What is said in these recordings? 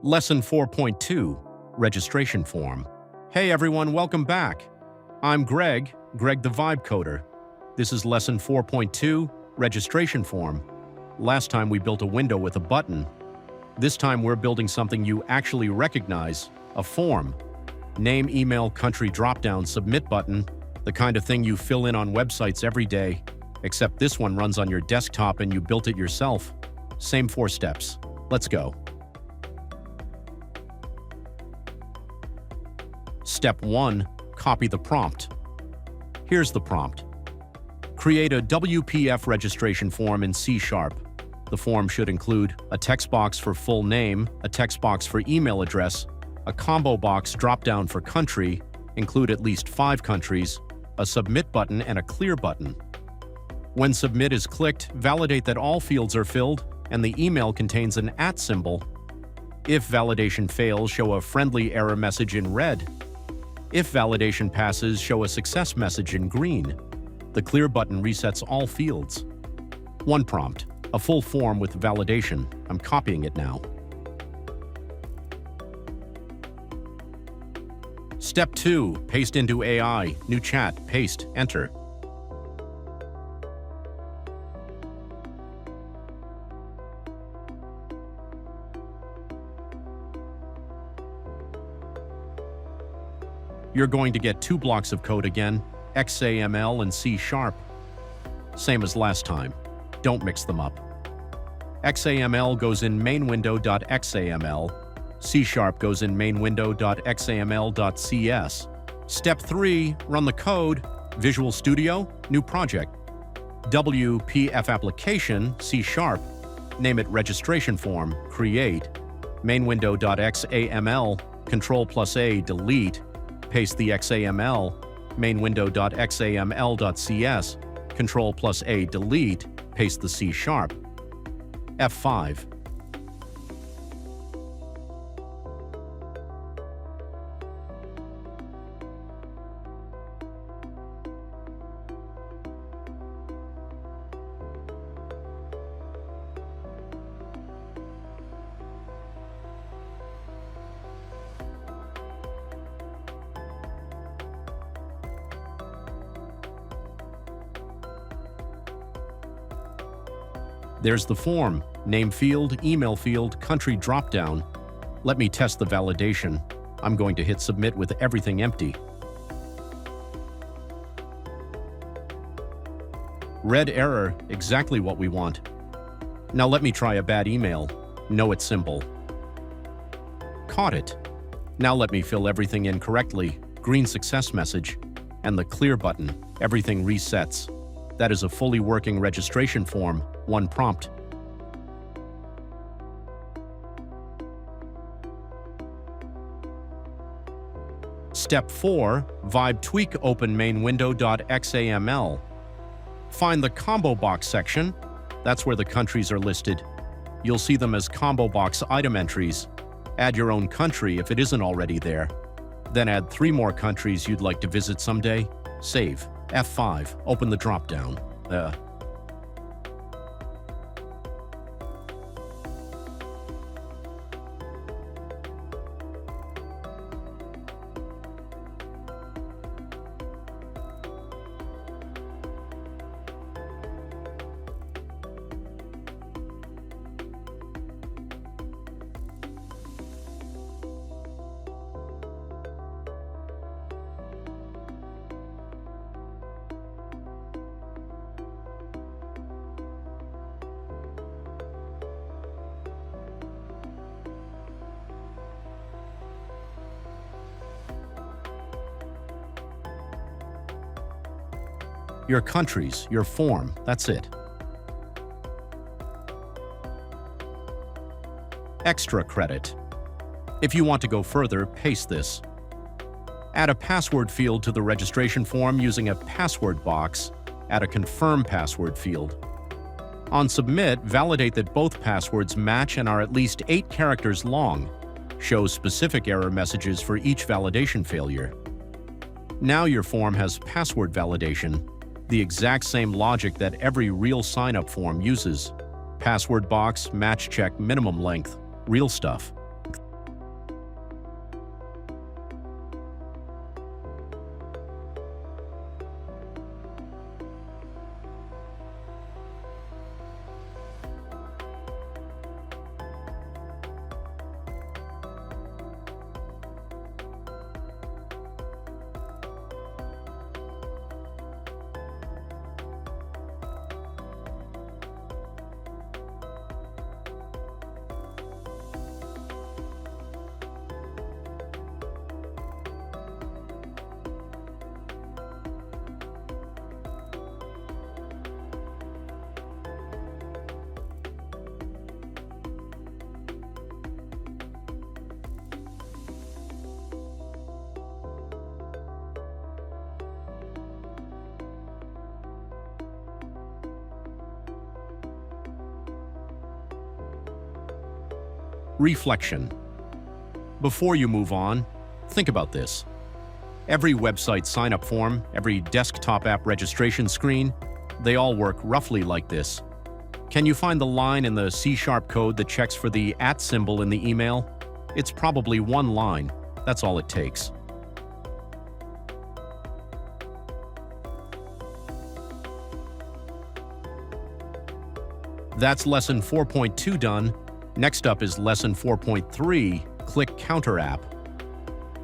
Lesson 4.2, Registration Form. Hey everyone, welcome back. I'm Greg the Vibe Coder. This is Lesson 4.2, Registration Form. Last time we built a window with a button. This time we're building something you actually recognize, a form. Name, email, country, dropdown, submit button, the kind of thing you fill in on websites every day, except this one runs on your desktop and you built it yourself. Same 4 steps. Let's go. Step 1. Copy the prompt. Here's the prompt. Create a WPF registration form in C#. The form should include a text box for full name, a text box for email address, a combo box drop-down for country, include at least 5 countries, a submit button, and a clear button. When submit is clicked, validate that all fields are filled and the email contains an @ symbol. If validation fails, show a friendly error message in red. If validation passes, show a success message in green. The clear button resets all fields. One prompt, a full form with validation. I'm copying it now. Step 2, paste into AI, new chat, paste, enter. You're going to get 2 blocks of code again, XAML and C#. Same as last time. Don't mix them up. XAML goes in mainwindow.xaml. C# goes in mainwindow.xaml.cs. Step 3, run the code. Visual Studio, new project. WPF application, C#. Name it registration form, create. Mainwindow.xaml, Control+A, delete. Paste the XAML, mainwindow.xaml.cs, Control+A, delete, paste the C#. F5. There's the form, name field, email field, country dropdown. Let me test the validation. I'm going to hit submit with everything empty. Red error, exactly what we want. Now let me try a bad email. No, it's simple. Caught it. Now let me fill everything in correctly. Green success message. And the clear button. Everything resets. That is a fully working registration form, one prompt. Step 4, Vibe tweak open mainwindow.xaml. Find the combo box section. That's where the countries are listed. You'll see them as combo box item entries. Add your own country if it isn't already there. Then add 3 more countries you'd like to visit someday. Save. F5, open the dropdown. Your countries, your form, that's it. Extra credit. If you want to go further, paste this. Add a password field to the registration form using a password box. Add a confirm password field. On submit, validate that both passwords match and are at least 8 characters long. Show specific error messages for each validation failure. Now your form has password validation. The exact same logic that every real sign-up form uses. Password box, match check, minimum length, real stuff. Reflection. Before you move on, think about this. Every website sign-up form, every desktop app registration screen, they all work roughly like this. Can you find the line in the C# code that checks for the @ symbol in the email? It's probably one line. That's all it takes. That's lesson 4.2 done. Next up is lesson 4.3, click counter app.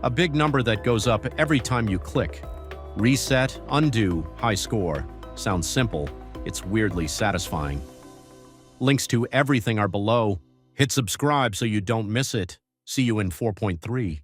A big number that goes up every time you click. Reset, undo, high score. Sounds simple. It's weirdly satisfying. Links to everything are below. Hit subscribe so you don't miss it. See you in 4.3.